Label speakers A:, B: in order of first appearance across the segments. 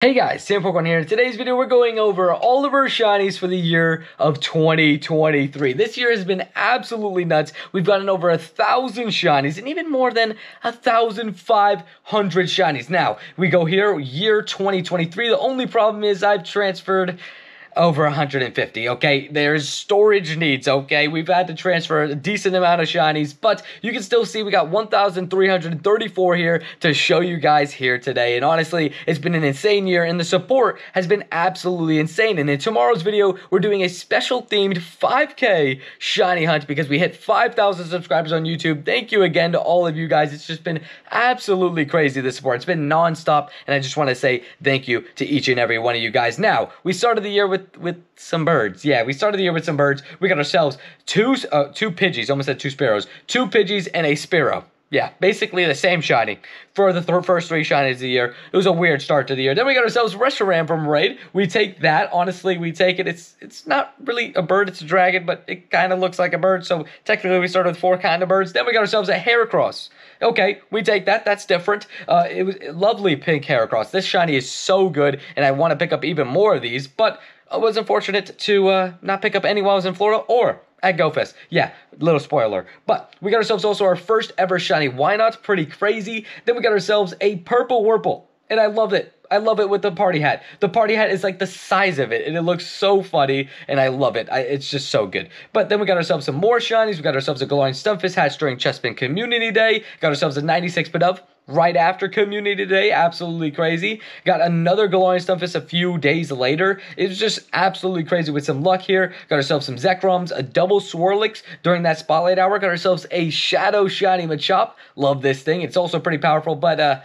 A: Hey guys, Sam41 here. In today's video, we're going over all of our shinies for the year of 2023. This year has been absolutely nuts. We've gotten over 1,000 shinies and even more than 1,500 shinies. Now, we go here, year 2023. The only problem is I've transferred over 150, okay? There's storage needs, okay? We've had to transfer a decent amount of shinies, but you can still see we got 1,334 here to show you guys here today. And honestly, it's been an insane year, and the support has been absolutely insane. And in tomorrow's video, we're doing a special themed 5K shiny hunt because we hit 5,000 subscribers on YouTube. Thank you again to all of you guys. It's just been absolutely crazy, the support. It's been non-stop, and I just want to say thank you to each and every one of you guys. Now, we started the year with some birds. Yeah, we started the year with some birds. We got ourselves two Pidgeys, almost said two Sparrows. Two Pidgeys and a Sparrow. Yeah, basically the same shiny for the first three shinies of the year. It was a weird start to the year. Then we got ourselves Reshiram from Raid. We take that. Honestly, we take it. It's not really a bird. It's a dragon, but it kind of looks like a bird. So technically, we started with four kind of birds. Then we got ourselves a Heracross. Okay, we take that. That's different. It was a lovely pink Heracross. This shiny is so good, and I want to pick up even more of these, but I was unfortunate to not pick up any while I was in Florida or at GoFest. Yeah, little spoiler. But we got ourselves also our first ever shiny Wynot. Pretty crazy. Then we got ourselves a purple Wurple, and I love it. I love it with the party hat. The party hat is like the size of it, and it looks so funny, and I love it. It's just so good. But then we got ourselves some more shinies. We got ourselves a glowing Stunfisk hatch during Chespin Community Day. Got ourselves a 96 Bidove right after Community Day. Absolutely crazy. Got another glowing Stunfisk a few days later. It was just absolutely crazy with some luck here. Got ourselves some Zekrums, a double Swirlix during that Spotlight Hour. Got ourselves a Shadow Shiny Machop. Love this thing. It's also pretty powerful, but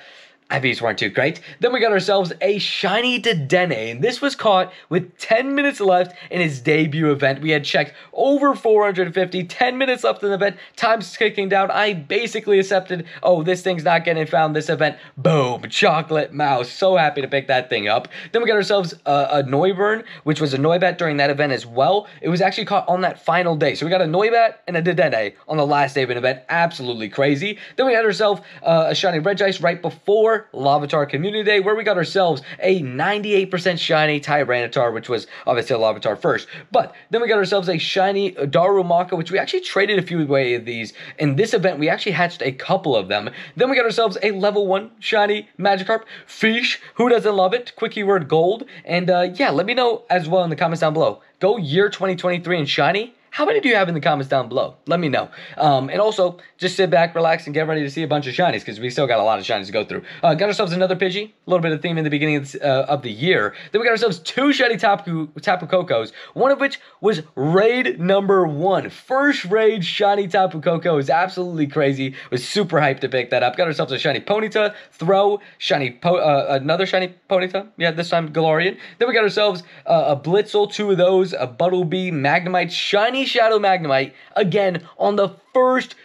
A: IVs weren't too great. Then we got ourselves a shiny Dedenne, and this was caught with 10 minutes left in his debut event. We had checked over 450, 10 minutes left in the event, time's kicking down. I basically accepted, oh, this thing's not getting found this event. Boom, chocolate mouse. So happy to pick that thing up. Then we got ourselves a Noivern, which was a Noibat during that event as well. It was actually caught on that final day. So we got a Noibat and a Dedenne on the last day of an event. Absolutely crazy. Then we had ourselves a shiny Regice right before Larvitar Community Day, where we got ourselves a 98% shiny Tyranitar, which was obviously a Larvitar first. But then we got ourselves a shiny Darumaka, which we actually traded a few away of these. In this event, we actually hatched a couple of them. Then we got ourselves a level 1 shiny Magikarp. Fish, who doesn't love it? Quick keyword gold. And yeah, let me know as well in the comments down below. Go year 2023 in shiny. How many do you have in the comments down below? Let me know. And also, just sit back, relax, and get ready to see a bunch of shinies, because we still got a lot of shinies to go through. Got ourselves another Pidgey. A little bit of theme in the beginning of the year. Then we got ourselves two shiny Tapu Kokos, one of which was raid number 1. First raid shiny Tapu Koko is absolutely crazy. Was super hyped to pick that up. Got ourselves a shiny Ponyta, Throw, another shiny Ponyta. Yeah, this time Galarian. Then we got ourselves a Blitzel, 2 of those, a Buttlebee, Magnemite, shiny Shadow Magnemite, again, on the first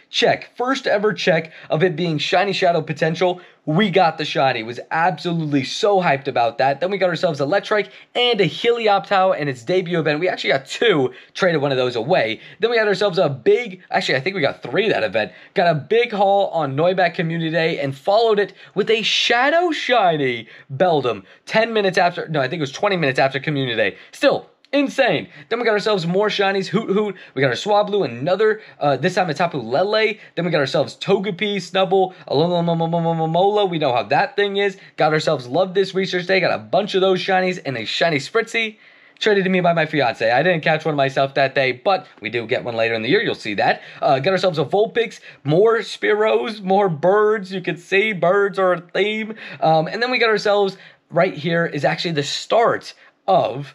A: ever check of it being shiny Shadow potential. We got the shiny. Was absolutely so hyped about that. Then we got ourselves a Electrike and a Helioptile in its debut event. We actually got 2, traded one of those away. Then we got ourselves a big, actually I think we got 3 that event. Got a big haul on Noibat Community Day and followed it with a Shadow Shiny Beldum 10 minutes after, no, I think it was 20 minutes after Community Day. Still, insane. Then we got ourselves more shinies. Hoot Hoot. We got our Swablu, another, this time a Tapu Lele. Then we got ourselves Togepi, Snubble, Alomomola. We know how that thing is. Got ourselves Love This Research Day. Got a bunch of those shinies and a shiny Spritzy. Traded to me by my fiance. I didn't catch one myself that day, but we do get one later in the year. You'll see that. Got ourselves a Vulpix, more Spearows, more birds. You can see birds are a theme. And then we got ourselves, right here is actually the start of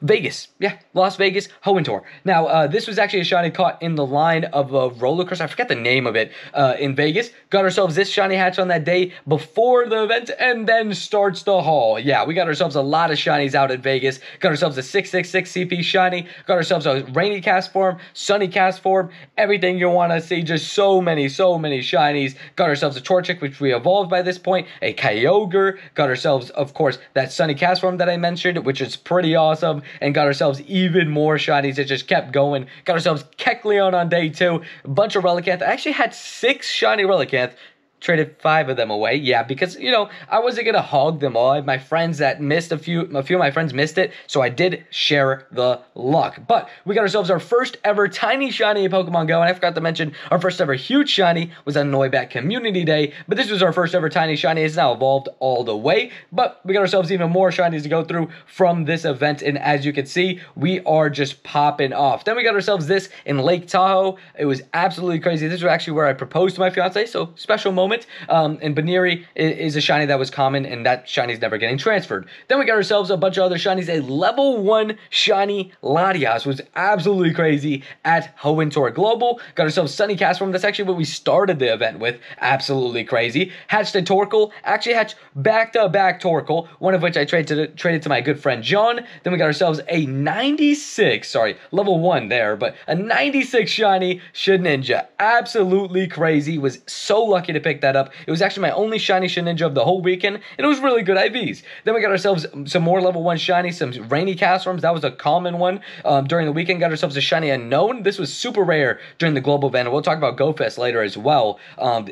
A: Vegas. Yeah, Las Vegas, Hoenn. Now, this was actually a shiny caught in the line of a roller coaster. I forget the name of it in Vegas. Got ourselves this shiny hatch on that day before the event, and then starts the haul. Yeah, we got ourselves a lot of shinies out at Vegas. Got ourselves a 666 CP shiny. Got ourselves a rainy cast form, sunny cast form, everything you want to see. Just so many shinies. Got ourselves a Torchic, which we evolved by this point. A Kyogre. Got ourselves, of course, that sunny cast form that I mentioned, which is pretty awesome. And got ourselves even more shinies. It just kept going. Got ourselves Kecleon on day 2. A bunch of Relicanth. I actually had 6 shiny Relicanth. traded 5 of them away. Yeah, because, you know, I wasn't going to hog them all. I had my friends that missed a few of my friends missed it, so I did share the luck. But we got ourselves our first ever tiny shiny in Pokemon Go, and I forgot to mention our first ever huge shiny was on Noibat Community Day, but this was our first ever tiny shiny. It's now evolved all the way, but we got ourselves even more shinies to go through from this event, and as you can see, we are just popping off. Then we got ourselves this in Lake Tahoe. It was absolutely crazy. This was actually where I proposed to my fiance, so special moment. And Baneri is a shiny that was common, and that shiny's never getting transferred. Then we got ourselves a bunch of other shinies. A level 1 shiny Latias was absolutely crazy at Hoenn Global. Got ourselves Sunny Castform. That's actually what we started the event with. Absolutely crazy. Hatched a Torkoal. Actually hatched back-to-back Torkoal, one of which I traded to my good friend John. Then we got ourselves a 96, sorry, level 1 there, but a 96 shiny Shedinja. Absolutely crazy. Was so lucky to pick that up. It was actually my only shiny Shedinja of the whole weekend, and it was really good IVs. Then we got ourselves some more level 1 shiny, some rainy Castforms. That was a common one during the weekend. Got ourselves a shiny Unknown. This was super rare during the global event. We'll talk about GoFest later as well.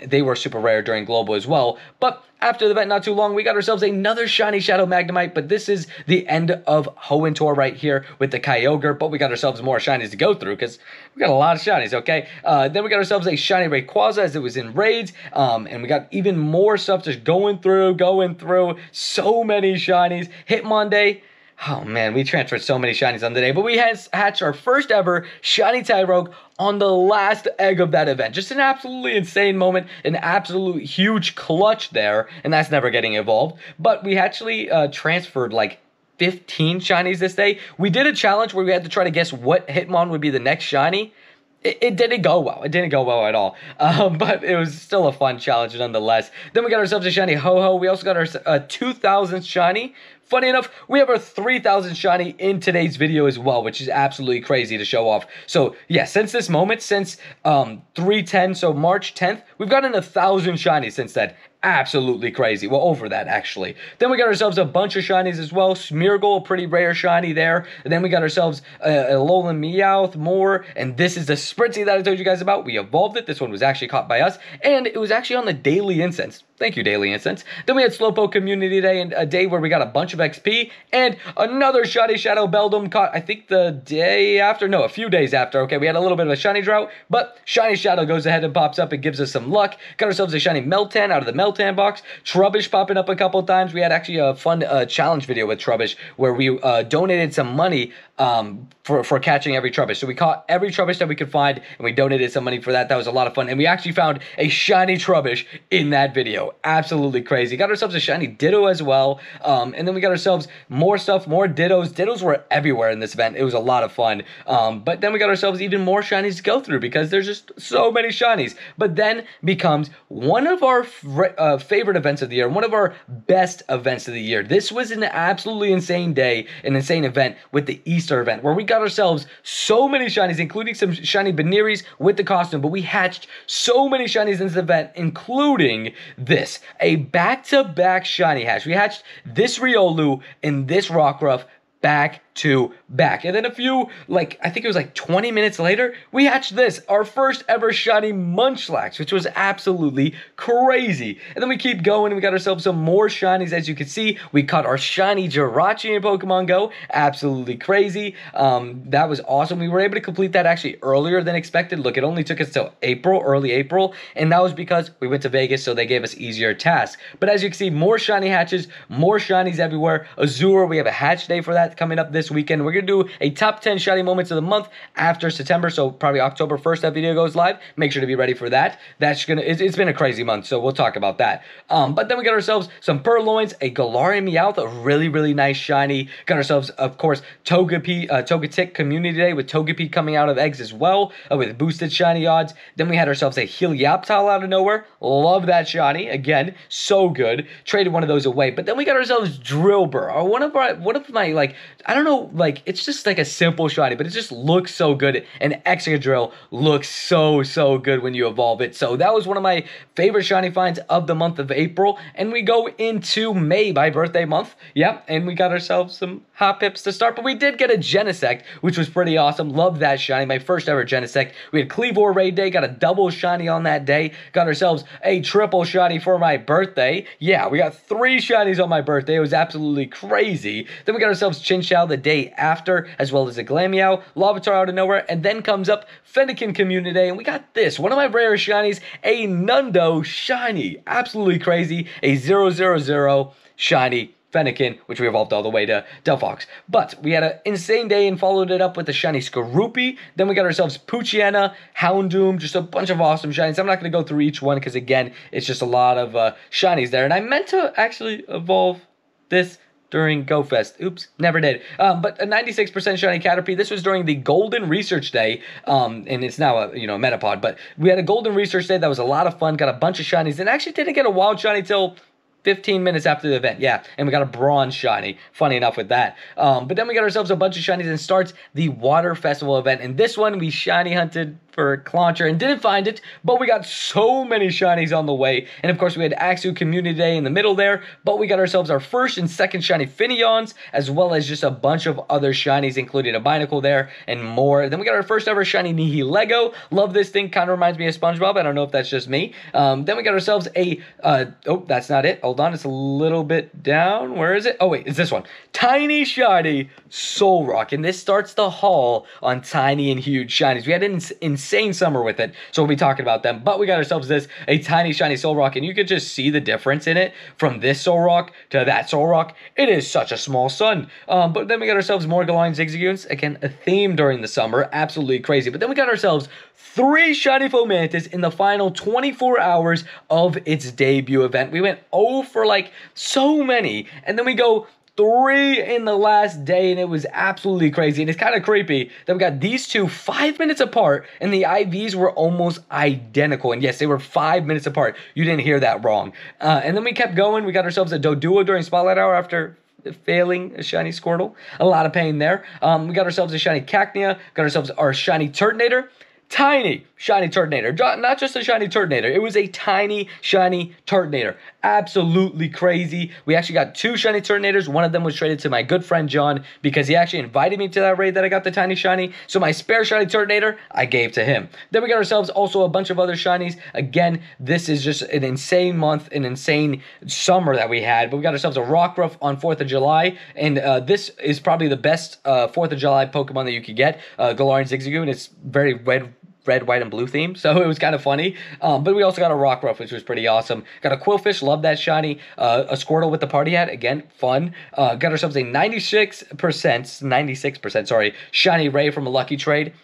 A: They were super rare during global as well. But after the event, not too long, we got ourselves another shiny Shadow Magnemite, but this is the end of Hoenn right here with the Kyogre, but we got ourselves more shinies to go through because we got a lot of shinies, okay? Then we got ourselves a shiny Rayquaza as it was in raids, and we got even more stuff just going through, so many shinies. Hitmonday. Oh man, we transferred so many shinies on the day, but we hatched our first ever shiny Tyrogue on the last egg of that event. Just an absolutely insane moment, an absolute huge clutch there, and that's never getting evolved. But we actually transferred like 15 shinies this day. We did a challenge where we had to try to guess what Hitmon would be the next shiny. It didn't go well. It didn't go well at all. But it was still a fun challenge nonetheless. Then we got ourselves a shiny Ho-Ho. We also got our 2,000th shiny. Funny enough, we have our 3,000 shiny in today's video as well, which is absolutely crazy to show off. So yeah, since this moment, since 3/10, so March 10th, we've gotten 1,000 shinies since then. Absolutely crazy. Well, over that, actually. Then we got ourselves a bunch of shinies as well. Smeargle, pretty rare shiny there. And then we got ourselves a Alolan Meowth, more. And this is the Spritzy that I told you guys about. We evolved it. This one was actually caught by us. And it was actually on the Daily Incense. Thank you, Daily Incense. Then we had Slowpoke Community Day, and a day where we got a bunch of XP. And another shiny Shadow Beldum caught, I think the day after. No, a few days after. Okay, we had a little bit of a shiny drought. But shiny Shadow goes ahead and pops up and gives us some luck. Got ourselves a shiny Meltan out of the Meltan box. Trubbish popping up a couple times. We had actually a fun challenge video with Trubbish where we donated some money for catching every Trubbish. So we caught every Trubbish that we could find, and we donated some money for that. That was a lot of fun. And we actually found a shiny Trubbish in that video. Absolutely crazy. Got ourselves a shiny Ditto as well. And then we got ourselves more stuff, more Dittos. Dittos were everywhere in this event. It was a lot of fun. But then we got ourselves even more shinies to go through because there's just so many shinies. But then becomes one of our favorite events of the year, one of our best events of the year. This was an absolutely insane day, an insane event with the Easter event where we got ourselves so many shinies, including some shiny Beneries with the costume, but we hatched so many shinies in this event, including this, a back-to-back shiny hatch. We hatched this Riolu and this Rockruff back to back. And then a few, like, I think it was like 20 minutes later, we hatched this, our first ever shiny Munchlax, which was absolutely crazy. And then we keep going, and we got ourselves some more shinies. As you can see, we caught our shiny Jirachi in Pokemon Go. Absolutely crazy. That was awesome. We were able to complete that actually earlier than expected. Look, it only took us till April, early April, and that was because we went to Vegas, so they gave us easier tasks. But as you can see, more shiny hatches, more shinies everywhere. Azure, we have a hatch day for that coming up this weekend. We're going to do a top 10 shiny moments of the month after September, so probably October 1st that video goes live. Make sure to be ready for that. It's been a crazy month, so we'll talk about that. But then we got ourselves some Purloins, a Galarian Meowth, a really, really nice shiny. Got ourselves, of course, Togetic Community Day with Togepi coming out of eggs as well, with boosted shiny odds. Then we had ourselves a Helioptile out of nowhere. Love that shiny. Again, so good. Traded one of those away. But then we got ourselves Drillbur, one of my, like, I don't know how, like, it's just like a simple shiny, but it just looks so good. And Excadrill looks so good when you evolve it. So that was one of my favorite shiny finds of the month of April. And we go into May, my birthday month. Yep, and we got ourselves some Hoppips to start, but we did get a Genesect, which was pretty awesome. Loved that shiny, my first ever Genesect. We had Cleavor raid day, got a double shiny on that day. Got ourselves a triple shiny for my birthday. Yeah, we got 3 shinies on my birthday. It was absolutely crazy. Then we got ourselves Chinchou the day after, as well as a Glameow, Larvitar out of nowhere, and then comes up Fennekin Community Day, and we got this, one of my rarest shinies, a Nundo shiny. Absolutely crazy, a 000 shiny Fennekin, which we evolved all the way to Delphox. But we had an insane day and followed it up with a shiny Skorupi. Then we got ourselves Poochyena, Houndoom, just a bunch of awesome shinies. I'm not going to go through each one because, again, it's just a lot of shinies there. And I meant to actually evolve this during GoFest. Oops, never did. But a 96% shiny Caterpie. This was during the Golden Research Day, and it's now a Metapod. But we had a Golden Research Day that was a lot of fun. Got a bunch of shinies, and actually didn't get a wild shiny till 15 minutes after the event, yeah, and we got a bronze shiny, funny enough with that. But then we got ourselves a bunch of shinies and starts the Water Festival event. And this one, we shiny hunted for Clauncher and didn't find it, but we got so many shinies on the way. And of course, we had Axu Community Day in the middle there, but we got ourselves our first and second shiny Finneons, as well as just a bunch of other shinies, including a Binacle there and more. Then we got our first ever shiny Nihilego. Love this thing, kind of reminds me of SpongeBob. I don't know if that's just me. Then we got ourselves a, oh, that's not it. Hold on, it's a little bit down. Where is it? Oh, wait, it's this one. Tiny shiny Solrock. And this starts the haul on tiny and huge shinies. We had an insane summer with it, so we'll be talking about them. But we got ourselves this, a tiny shiny Solrock, and you could just see the difference in it from this Solrock to that Solrock. It is such a small sun. But then we got ourselves more Galarian Zigzagoons. Again, a theme during the summer. Absolutely crazy. But then we got ourselves 3 shiny Fomantis in the final 24 hours of its debut event. We went 0 for like so many, and then we go 3 in the last day, and it was absolutely crazy. And it's kind of creepy that we got these two 5 minutes apart, and the IVs were almost identical. And yes, they were 5 minutes apart. You didn't hear that wrong. And then we kept going. We got ourselves a Doduo during Spotlight Hour after failing a shiny Squirtle. A lot of pain there. We got ourselves a shiny Cacnea. Got ourselves our shiny Turtonator. Tiny shiny Turtonator. Not just a shiny Turtonator. It was a tiny shiny Turtonator. Absolutely crazy. We actually got 2 shiny Turtonators. One of them was traded to my good friend John because he actually invited me to that raid that I got the tiny shiny. So my spare shiny Turtonator, I gave to him. Then we got ourselves also a bunch of other shinies. Again, this is just an insane month, an insane summer that we had. But we got ourselves a Rockruff on 4th of July. And this is probably the best 4th of July Pokemon that you could get. Galarian Zigzagoon. It's very red, white, and blue theme, so it was kind of funny. But we also got a Rockruff, which was pretty awesome. Got a Quillfish, love that shiny. A Squirtle with the party hat, again, fun. Got ourselves a 96%, sorry, shiny Ray from a Lucky Trade.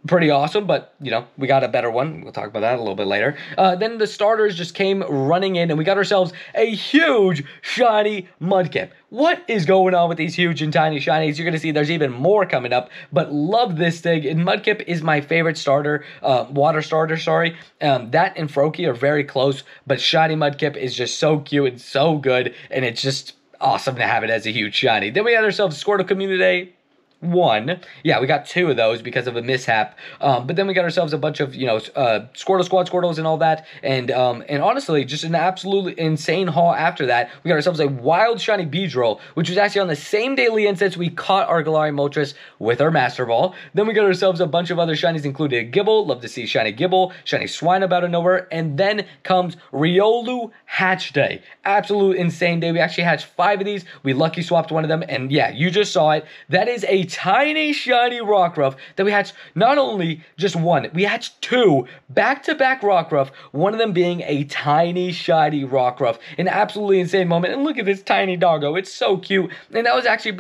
A: Pretty awesome, but, we got a better one. We'll talk about that a little bit later. Then the starters just came running in, and we got ourselves a huge shiny Mudkip. What is going on with these huge and tiny shinies? You're going to see there's even more coming up, but love this thing. And Mudkip is my favorite starter, water starter, sorry. That and Froakie are very close, but shiny Mudkip is just so cute and so good, and it's just awesome to have it as a huge shiny. Then we had ourselves Squirtle Community Day 1. Yeah, we got 2 of those because of a mishap. But then we got ourselves a bunch of, Squirtle Squad Squirtles and all that. And honestly, just an absolutely insane haul after that. We got ourselves a wild shiny Beedrill, which was actually on the same daily instance we caught our Galarian Moltres with our Master Ball. Then we got ourselves a bunch of other shinies, including a Gibble. Love to see shiny Gibble, shiny Swinub out of nowhere. And then comes Riolu Hatch Day. Absolute insane day. We actually hatched 5 of these. We lucky swapped one of them. And yeah, you just saw it. That is a tiny shiny Rockruff that we hatched not only just 1, we hatched 2 back-to-back Rockruff, one of them being a tiny shiny Rockruff. An absolutely insane moment. And look at this tiny doggo. It's so cute. And that was actually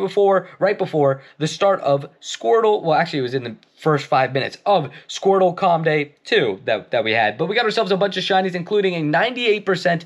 A: right before the start of Squirtle. Well, actually, it was in the first 5 minutes of Squirtle Calm Day 2 that we had. But we got ourselves a bunch of shinies, including a 98%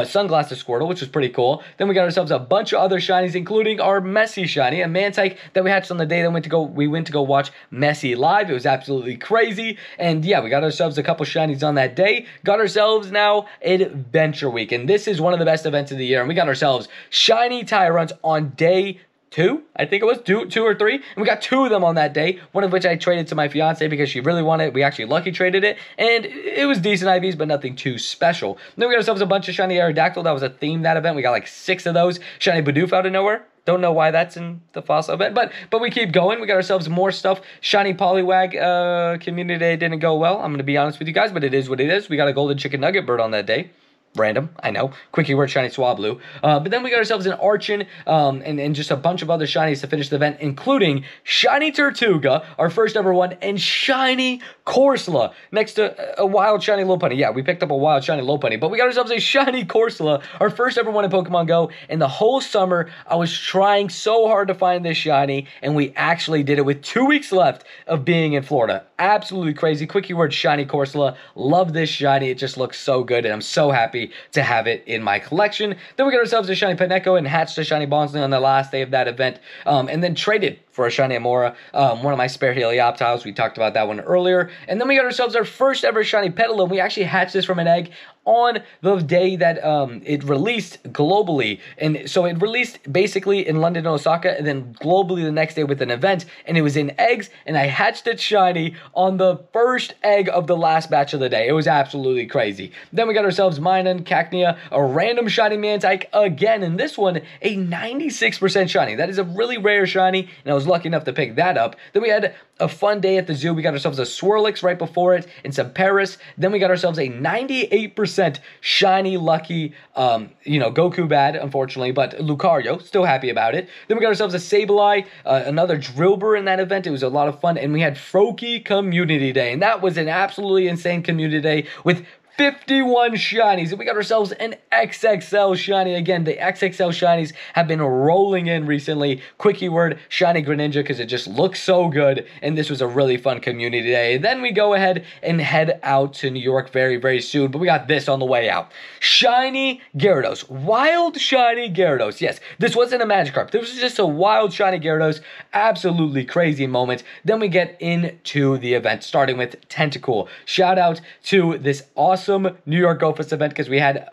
A: sunglasses Squirtle, which was pretty cool. Then we got ourselves a bunch of other shinies, including our Messi shiny, a Mantike that we hatched on the day that we went to go watch Messi live. It was absolutely crazy. And yeah, we got ourselves a couple shinies on that day. Got ourselves now Adventure Week, and this is one of the best events of the year. And we got ourselves shiny Tyrants on day two, I think it was two or three, and we got two of them on that day, one of which I traded to my fiance because she really wanted it. We actually lucky traded it, and it was decent IVs, but nothing too special. Then we got ourselves a bunch of shiny Aerodactyl. That was a theme that event. We got like 6 of those. Shiny Bidoof out of nowhere. Don't know why that's in the fossil event, but we keep going. We got ourselves more stuff. Shiny Poliwag community day didn't go well. I'm going to be honest with you guys, but it is what it is. We got a golden chicken nugget bird on that day. Random, I know. Quickie word shiny Swablu. But then we got ourselves an Archon and just a bunch of other shinies to finish the event, including shiny Tortuga, our first ever one, and shiny Corsola next to a wild shiny Lopunny. Yeah, we picked up a wild shiny Lopunny, but we got ourselves a shiny Corsola, our first ever one in Pokemon Go. And the whole summer, I was trying so hard to find this shiny, and we actually did it with 2 weeks left of being in Florida. Absolutely crazy. Quickie word shiny Corsola. Love this shiny. It just looks so good, and I'm so happy to have it in my collection. Then we got ourselves a shiny Pinecco and hatched a shiny Bonsley on the last day of that event, and then traded for a shiny Amora, one of my spare Helioptiles. We talked about that one earlier. And then we got ourselves our first ever shiny Petalil. We actually hatched this from an egg on the day that it released globally. And so it released basically in London and Osaka, and then globally the next day with an event, and it was in eggs, and I hatched it shiny on the first egg of the last batch of the day. It was absolutely crazy. Then we got ourselves Minun, Cacnea, a random shiny Mantike again, and this one a 96% shiny. That is a really rare shiny, and I was lucky enough to pick that up. Then we had a fun day at the zoo. We got ourselves a Swirlix right before it and some Paris. Then we got ourselves a 98% shiny lucky, Goku bad, unfortunately, but Lucario, still happy about it. Then we got ourselves a Sableye, another Drillbur in that event. It was a lot of fun, and we had Froakie Community Day, and that was an absolutely insane community day with 51 shinies, and we got ourselves an XXL shiny. Again, the XXL shinies have been rolling in recently. Quickie word shiny Greninja because it just looks so good, and this was a really fun community day. Then we go ahead and head out to New York very, very soon, but we got this on the way out. Shiny Gyarados. Wild shiny Gyarados. Yes, this wasn't a Magikarp. This was just a wild shiny Gyarados. Absolutely crazy moment. Then we get into the event, starting with Tentacool. Shout out to this awesome New York Go Fest event because we had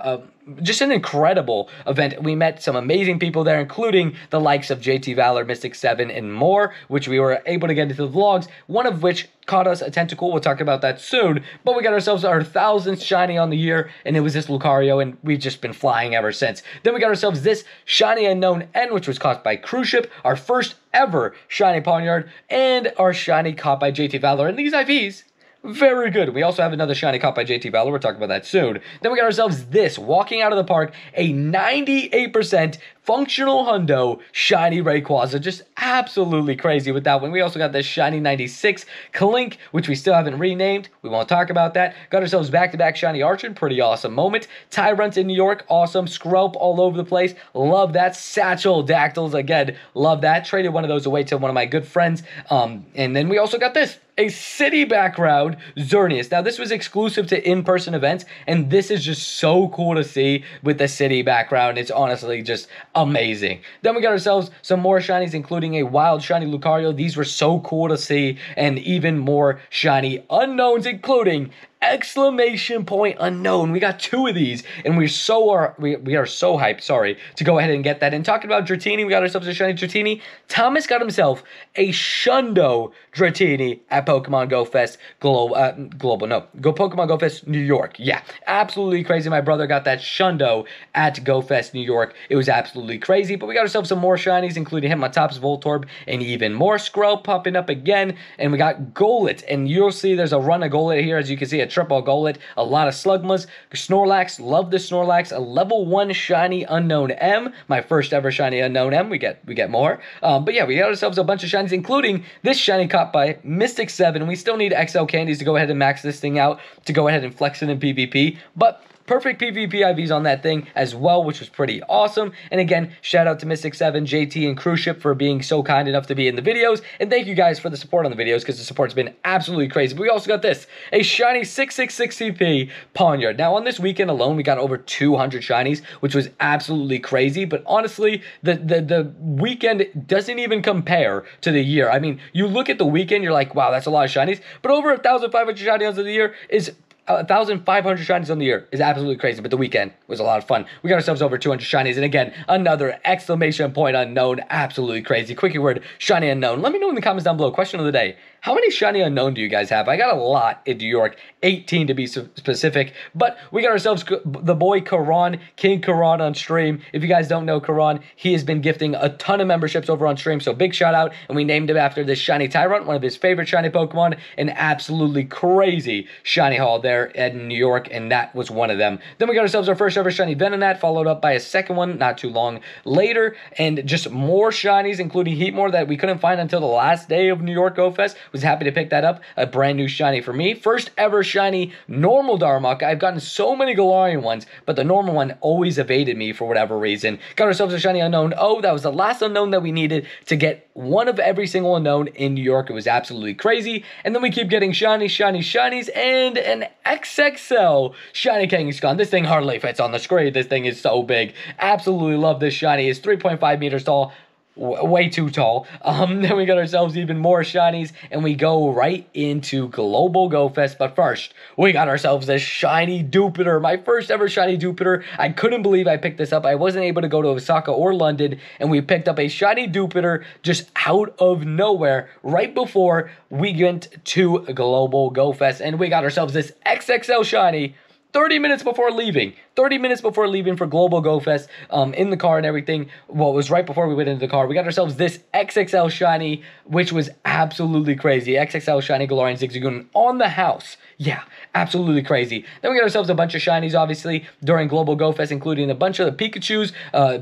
A: just an incredible event. We met some amazing people there, including the likes of JT Valor, Mystic 7, and more, which we were able to get into the vlogs, one of which caught us a Tentacool. We'll talk about that soon, but we got ourselves our 1,000th shiny on the year, and it was this Lucario, and we've just been flying ever since. Then we got ourselves this shiny Unknown N, which was caught by Cruise Ship, our first ever shiny Pawniard, and our shiny caught by JT Valor, and these IVs, very good. We also have another shiny caught by JT Valor. We'll talk about that soon. Then we got ourselves this, walking out of the park, a 98% functional hundo shiny Rayquaza. Just absolutely crazy with that one. We also got this shiny 96 Klink, which we still haven't renamed. We won't talk about that. Got ourselves back-to-back shiny Archon. Pretty awesome moment. Tyrant in New York. Awesome. Skrelp all over the place. Love that. Satchel Dactyls again. Love that. Traded one of those away to one of my good friends. And then we also got this, a city background Xerneas. Now, this was exclusive to in-person events, and this is just so cool to see with the city background. It's honestly just amazing. Then we got ourselves some more shinies, including a wild shiny Lucario. These were so cool to see, and even more shiny unknowns, including exclamation point unknown. We got 2 of these, and we are so hyped, sorry, to go ahead and get that. And talking about Dratini, we got ourselves a shiny Dratini. Thomas got himself a Shundo Dratini at Pokemon Go Fest Pokemon Go Fest New York. Yeah, absolutely crazy. My brother got that Shundo at Go Fest New York. It was absolutely crazy, but we got ourselves some more shinies, including Hitmontop's Voltorb, and even more Skrelp popping up again. And we got Golett, and you'll see there's a run of Golett here, as you can see, a triple Golett, a lot of Slugmas, Snorlax, love the Snorlax, a level 1 shiny Unknown M, my first ever shiny Unknown M. We get more, but yeah, we got ourselves a bunch of shinies, including this shiny caught by Mystic 7. We still need XL candies to go ahead and max this thing out to go ahead and flex it in PvP, but perfect PvP IVs on that thing as well, which was pretty awesome. And again, shout out to Mystic 7, JT, and Cruise Ship for being so kind enough to be in the videos. And thank you guys for the support on the videos, because the support's been absolutely crazy. But we also got this, a shiny 666 CP Pawniard. Now, on this weekend alone, we got over 200 shinies, which was absolutely crazy. But honestly, the weekend doesn't even compare to the year. I mean, you look at the weekend, you're like, wow, that's a lot of shinies. But over 1,500 shinies of the year is 1,500 shinies on the year is absolutely crazy, but the weekend was a lot of fun. We got ourselves over 200 shinies, and again, another exclamation point unknown, absolutely crazy. Quick word, shiny unknown. Let me know in the comments down below. Question of the day. How many shiny unknown do you guys have? I got a lot in New York, 18 to be specific, but we got ourselves the boy Karan, King Karan on stream. If you guys don't know Karan, he has been gifting a ton of memberships over on stream, so big shout out, and we named him after this shiny Tyrant, one of his favorite shiny Pokemon, an absolutely crazy shiny haul there in New York, and that was one of them. Then we got ourselves our first ever shiny Venonat, followed up by a second one not too long later, and just more shinies, including Heatmore that we couldn't find until the last day of New York Go Fest. Was happy to pick that up. A brand new shiny for me. First ever shiny normal Darmok. I've gotten so many Galarian ones, but the normal one always evaded me for whatever reason. Got ourselves a shiny unknown. Oh, that was the last unknown that we needed to get one of every single unknown in New York. It was absolutely crazy. And then we keep getting shinies, and an XXL shiny Kangaskhan. This thing hardly fits on the screen. This thing is so big. Absolutely love this shiny. It's 3.5 meters tall. Way too tall. Then we got ourselves even more shinies, and we go right into Global Go Fest. But first, we got ourselves a shiny Dupiter, my first ever shiny Dupiter. I couldn't believe I picked this up. I wasn't able to go to Osaka or London, and we picked up a shiny Dupiter just out of nowhere right before we went to Global Go Fest, and we got ourselves this XXL shiny 30 minutes before leaving. 30 minutes before leaving for Global Go Fest, in the car and everything. Well, it was right before we went into the car. We got ourselves this XXL shiny, which was absolutely crazy. XXL shiny Galarian Zigzagoon on the house. Yeah, absolutely crazy. Then we got ourselves a bunch of shinies, obviously, during Global Go Fest, including a bunch of the Pikachus,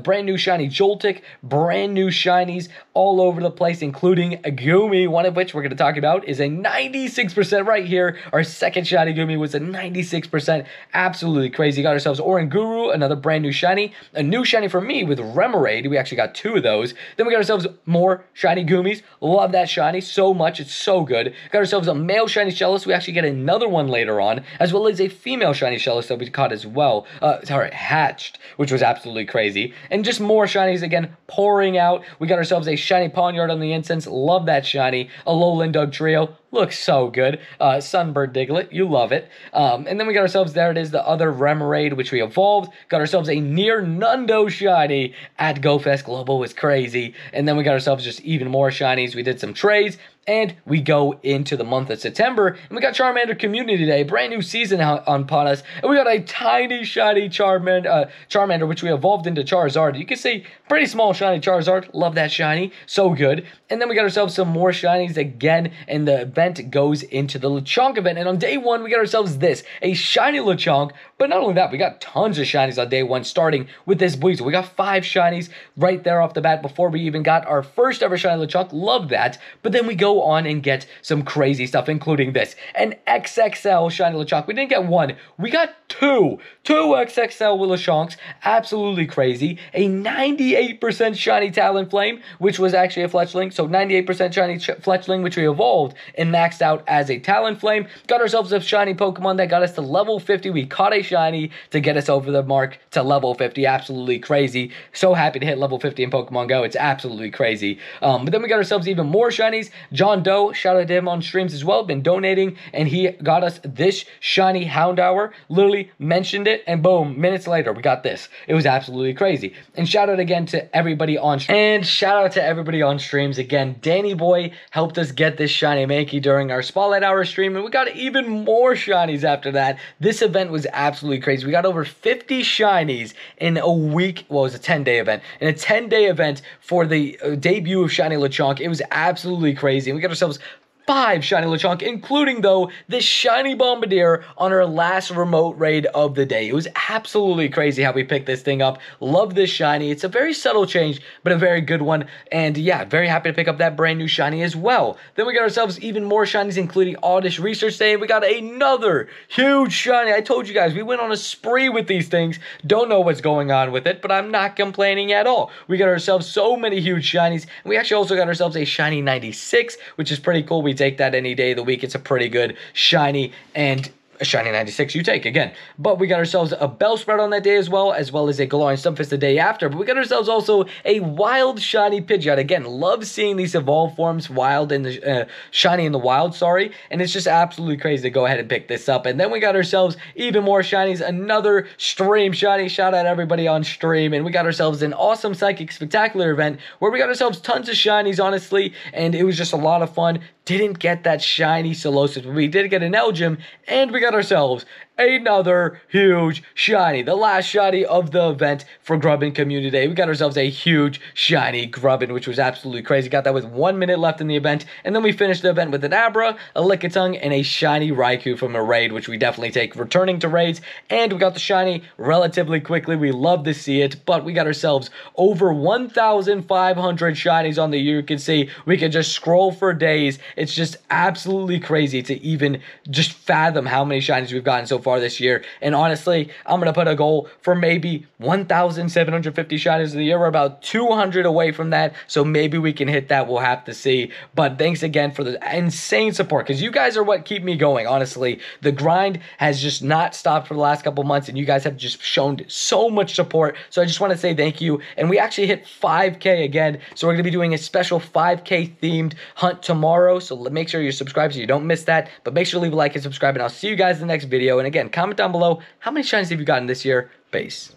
A: brand new shiny Joltik, brand new shinies all over the place, including a Gumi, one of which we're going to talk about is a 96% right here. Our second shiny Gumi was a 96%. Absolutely crazy. Got ourselves Oranguru, another brand new shiny. A new shiny for me with Remoraid. We actually got two of those. Then we got ourselves more shiny Gumis. Love that shiny so much. It's so good. Got ourselves a male shiny Shellos. We actually get another one later on, as well as a female shiny Shellos that we caught as well. Hatched, which was absolutely crazy. And just more shinies again pouring out. We got ourselves a shiny Pawniard on the Incense. Love that shiny. A Alolan Dugtrio. Looks so good. Sunbird Diglett, you love it. And then we got ourselves, there it is, the other Remoraid, which we evolved. Got ourselves a Near Nundo shiny at GoFest. Global was crazy. And then we got ourselves just even more shinies. We did some trades. And we go into the month of September, and we got Charmander Community Day, brand new season upon us, and we got a tiny shiny Charmander, which we evolved into Charizard. You can see pretty small shiny Charizard, love that shiny, so good. And then we got ourselves some more shinies again, and the event goes into the Lechonk event, and on day one, we got ourselves this, a shiny Lechonk, but not only that, we got tons of shinies on day one, starting with this Buizel. We got 5 shinies right there off the bat before we even got our first ever shiny Lechonk, love that, but then we go on and get some crazy stuff, including this, an XXL shiny Lechonk. We didn't get one, we got two XXL Lechonks, absolutely crazy. A 98% shiny Talonflame, which was actually a Fletchling, so 98% shiny Fletchling, which we evolved and maxed out as a Talonflame. Got ourselves a shiny Pokemon that got us to level 50. We caught a shiny to get us over the mark to level 50, absolutely crazy. So happy to hit level 50 in Pokemon Go, it's absolutely crazy. But then we got ourselves even more shinies. John Doe, shout out to him on streams as well, been donating, and he got us this shiny Houndour, literally mentioned it, and boom, minutes later, we got this. It was absolutely crazy. And shout out again to everybody on streams. Again, Danny Boy helped us get this shiny Mankey during our Spotlight Hour stream, and we got even more shinies after that. This event was absolutely crazy. We got over 50 shinies in a week. Well, it was a 10-day event. In a 10-day event for the debut of Shiny Lechonk, it was absolutely crazy. And we got ourselves 5 shiny Lechonk, including, though, this shiny Bombardier on our last remote raid of the day. It was absolutely crazy how we picked this thing up. Love this shiny. It's a very subtle change, but a very good one. And yeah, very happy to pick up that brand new shiny as well. Then we got ourselves even more shinies, including Oddish Research Day. We got another huge shiny. I told you guys, we went on a spree with these things. Don't know what's going on with it, but I'm not complaining at all. We got ourselves so many huge shinies. And we actually also got ourselves a shiny 96, which is pretty cool. We take that any day of the week. It's a pretty good shiny, and a shiny 96 you take again. But we got ourselves a Bellsprout on that day as well as a Galarian Stunfisk the day after. But we got ourselves also a wild shiny Pidgeot. Again, love seeing these evolved forms wild in the shiny in the wild, sorry. And it's just absolutely crazy to go ahead and pick this up. And then we got ourselves even more shinies, another stream shiny. Shout out everybody on stream. And we got ourselves an awesome Psychic Spectacular event where we got ourselves tons of shinies, honestly, and it was just a lot of fun. Didn't get that shiny Solosis, but we did get an Elgin, and we got ourselves another huge shiny. The last shiny of the event for Grubbin Community Day. We got ourselves a huge shiny Grubbin, which was absolutely crazy. Got that with 1 minute left in the event, and then we finished the event with an Abra, a Lickitung, and a shiny Raikou from a raid, which we definitely take returning to raids, and we got the shiny relatively quickly. We love to see it, but we got ourselves over 1,500 shinies on the year. You can see we can just scroll for days. It's just absolutely crazy to even just fathom how many shinies we've gotten so far this year. And honestly, I'm going to put a goal for maybe 1,750 shinies of the year. We're about 200 away from that, so maybe we can hit that. We'll have to see. But thanks again for the insane support, because you guys are what keep me going, honestly. The grind has just not stopped for the last couple months, and you guys have just shown so much support. So I just want to say thank you. And we actually hit 5K again, so we're going to be doing a special 5K themed hunt tomorrow. So make sure you're subscribed so you don't miss that. But make sure to leave a like and subscribe, and I'll see you guys in the next video. And again, comment down below how many shinies have you gotten this year. Peace.